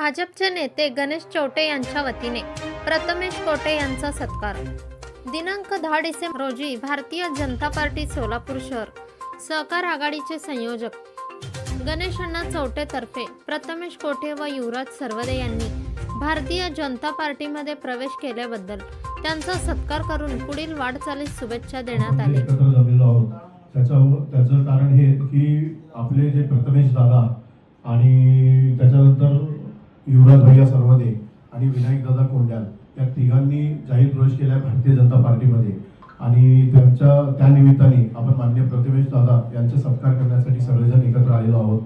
भाजपचे नेते गणेश चौटे यांच्या वतीने प्रथमेश कोटे यांचा सत्कार। दिनांक 10 डिसेंबर रोजी भारतीय जनता पार्टी सोलापूर शहर सहकार आघाडीचे संयोजक गणेश अण्णा चौटे तर्फे प्रथमेश कोटे व युवराज सरवदे यांनी भारतीय जनता पार्टीमध्ये प्रवेश केल्याबद्दल त्यांचा सत्कार करून पुढील वाटचालीस शुभेच्छा देण्यात आली। त्याचं कारण हे की आपले जे प्रथमेश दादा आणि त्याच्यानंतर युवराज भैया सरवदे आणि विनायक दादा कोंड्याल या तिघांनी जाहीर प्रवेश केला भारतीय जनता पार्टीमध्ये आणि त्या निमित्ताने आपण माननीय प्रथमेश दादा यांचा सत्कार करण्यासाठी सगळेजण एकत्र आलेलो आहोत।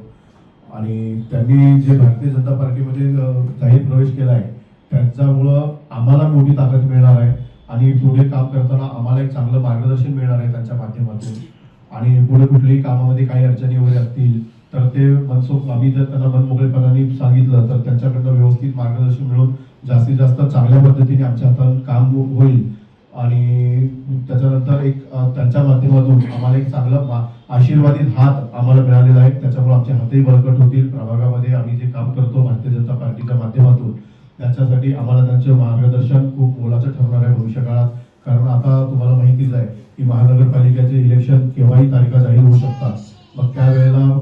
आणि त्यांनी जे भारतीय जनता पार्टीमध्ये जाहीर प्रवेश केला आहे त्याच्यामुळं आम्हाला मोठी ताकद मिळणार आहे आणि पुढे काम करताना आम्हाला एक चांगलं मार्गदर्शन मिळणार आहे त्यांच्या माध्यमातून। आणि पुढे कुठल्याही कामामध्ये काही अडचणी वगैरे असतील तर ते मनसोक्त आम्ही जर त्यांना मनमोकळेपणाने सांगितलं तर त्यांच्याकडनं व्यवस्थित मार्गदर्शन मिळून जास्तीत जास्त चांगल्या पद्धतीने आमच्या हातात काम होईल। आणि त्याच्यानंतर एक त्यांच्या माध्यमातून आम्हाला एक चांगला आशीर्वादित हात आम्हाला मिळालेला आहे, त्याच्यामुळे आमचे हातही बळकट होतील। प्रभागामध्ये आम्ही जे काम करतो भारतीय जनता पार्टीच्या माध्यमातून त्याच्यासाठी आम्हाला त्यांचे मार्गदर्शन खूप मोलाचं ठरणार आहे भविष्य काळात। कारण आता तुम्हाला माहितीच आहे की महानगरपालिकेचे इलेक्शन केव्हाही तारखा जाहीर होऊ शकतात, मग त्यावेळेला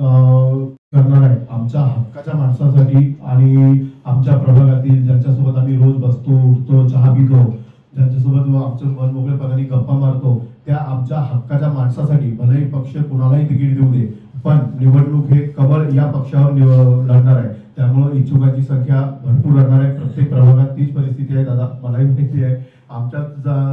करणार आहे आमच्या हक्काच्या माणसासाठी आणि आमच्या प्रभागातील ज्यांच्यासोबत आम्ही रोज बसतो उठतो चहा पितो ज्यांच्यासोबत आमचं मन मोकळेपणाने गप्पा मारतो त्या आमच्या हक्काच्या माणसासाठी भलेही पक्ष कुणालाही तिकीट देऊ दे पण निवडणूक हे कमळ या पक्षावर लढणार आहे। त्यामुळे इच्छुकांची संख्या भरपूर राहणार आहे। प्रत्येक प्रभागात तीच परिस्थिती आहे दादा, मलाही माहिती आहे। आमच्या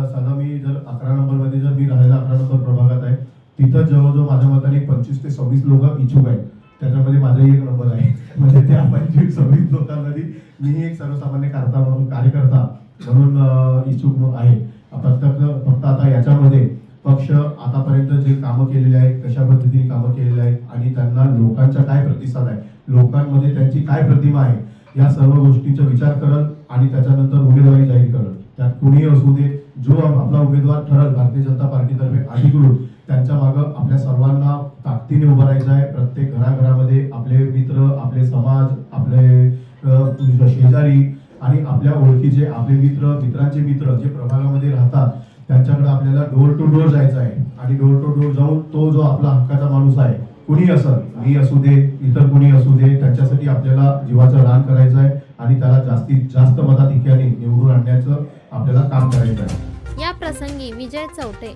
सध्या मी जर 11 नंबरमध्ये जर मी राहायला 11 नंबर प्रभागात आहे तिथं जवळजवळ माझ्या मताने 25 ते 26 लोक इच्छुक आहेत, त्याच्यामध्ये माझाही एक नंबर आहे। म्हणजे त्या 25-26 लोकांमध्ये मी एक सर्वसामान्य कार्यकर्ता म्हणून इच्छुक आहे। फक्त आता याच्यामध्ये पक्ष आतापर्यंत जे कामं केलेले आहेत कशा पद्धतीने कामं केलेले आहेत आणि त्यांना लोकांचा काय प्रतिसाद आहे, लोकांमध्ये त्यांची काय प्रतिमा आहे या सर्व गोष्टींचा विचार करल आणि त्याच्यानंतर उमेदवारी जाहीर करल। त्यात कुणीही असू दे, जो आपला उमेदवार ठरल भारतीय जनता पार्टीतर्फे अधिकृत त्यांच्या मागं आपल्या सर्वांना ताकदीने उभं राहायचं आहे। प्रत्येक घराघरामध्ये आपले मित्र, आपले समाज, आपले शेजारी आणि आपल्या ओळखीचे आपले मित्रांचे मित्र जे प्रभागामध्ये राहतात त्यांच्याकडे आपल्याला डोर टू डोर जायचं आहे आणि डोर टू डोर जाऊन तो जो आपला हक्काचा माणूस आहे कुणी असं मी असू दे इतर कुणी असू दे त्यांच्यासाठी आपल्याला जीवाचं रान करायचं आहे आणि त्याला जास्तीत जास्त मताधिक्याने निवडून आणण्याचं आपल्याला काम करायचं आहे। या प्रसंगी विजय चौटे,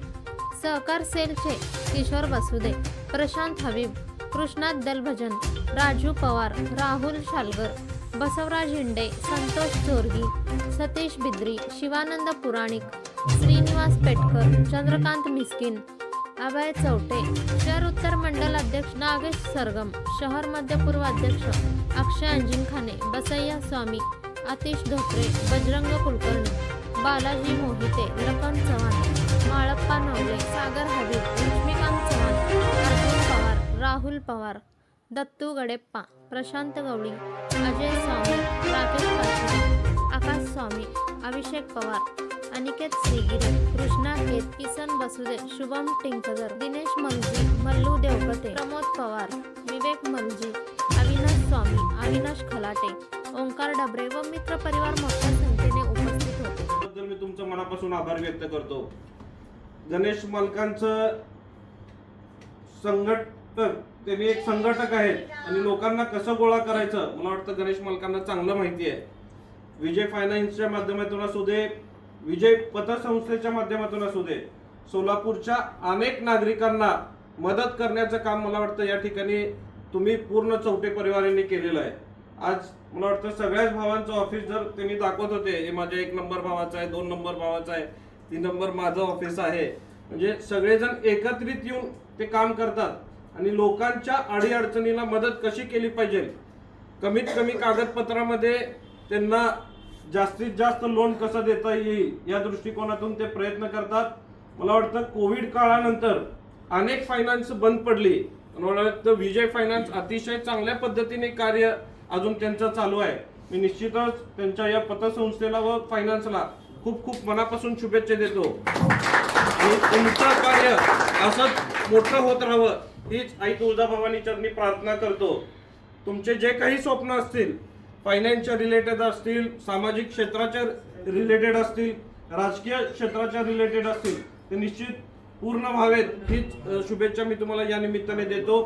सहकार सेलचे किशोर बसुदे, प्रशांत हबीब, कृष्णात दलभजन, राजू पवार, राहुल शालगर, बसवराज हिंडे, संतोष चोरगी, सतीश बिद्री, शिवानंद पुराणिक, श्रीनिवास पेटकर, चंद्रकांत मिस्किन, अभय चौटे, शहर उत्तर मंडल अध्यक्ष नागेश सरगम, शहर मध्य पूर्व अध्यक्ष अक्षय अंजिनखाने, बसैया स्वामी, आतिश धोत्रे, बजरंग कुलकर्णी, बालाजी मोहिते, लखन चव्हाण, माळप्पा नवले, सागर हबीब, लक्ष्मीकांत चव्हाण, अर्जुन पवार, राहुल पवार, दत्तू गडेप्पा, प्रशांत गवळी, अजय स्वामी, राकेश पाटील, आकाश स्वामी, अभिषेक पवार, अनिकेत श्रीगिरी, कृष्णा खेत, किसन बसुदे, शुभम टिंकगर, दिनेश मलजी, मल्लू देवकते, प्रमोद पवार, विवेक मलजी, अविनाश स्वामी, अविनाश खलाटे, ओंकार डबरे व मित्र परिवार मोठ्या संख्येने उपस्थित होते। मी तुमचं मनापासून आभार व्यक्त करतो। गणेश मालकांचं संघटक त्यांनी एक संघटक आहेत आणि लोकांना कसं गोळा करायचं मला वाटतं गणेश मालकांना चांगलं माहिती आहे। विजय फायनान्सच्या माध्यमातून असू दे, विजय पतसंस्थेच्या माध्यमातून असू दे, सोलापूरच्या अनेक नागरिकांना मदत करण्याचं काम मला वाटतं या ठिकाणी तुम्ही पूर्ण चौटे परिवारांनी केलेलं आहे। आज मला वाटतं सगळ्याच भावांचं ऑफिस जर त्यांनी दाखवत होते, हे माझ्या 1 नंबर भावाचं आहे, 2 नंबर भावाचं आहे, 3 नंबर माझं ऑफिस आहे, म्हणजे सगळेजण एकत्रित येऊन ते काम करतात आणि लोकांच्या अडीअडचणीला मदत कशी केली पाहिजे, कमीत कमी कागदपत्रामध्ये त्यांना जास्तीत जास्त लोन कसं देता येईल या दृष्टिकोनातून ते प्रयत्न करतात। मला वाटतं कोविड काळानंतर अनेक फायनान्स बंद पडली, मला वाटतं विजय फायनान्स अतिशय चांगल्या पद्धतीने कार्य अजून त्यांचं चालू आहे। मी निश्चितच त्यांच्या या पतसंस्थेला व फायनान्सला खूप खूप मनापासून शुभेच्छा देतो आणि तुमचं कार्य असंच मोठं होत राहावं हीच आई तुळजाभवानी चरणी प्रार्थना करतो। तुमचे जे काही स्वप्न असतील फायनान्सच्या रिलेटेड असतील, सामाजिक क्षेत्राच्या रिलेटेड असतील, राजकीय क्षेत्राच्या रिलेटेड असतील, ते निश्चित पूर्ण व्हावेत हीच शुभेच्छा मी तुम्हाला या निमित्ताने देतो.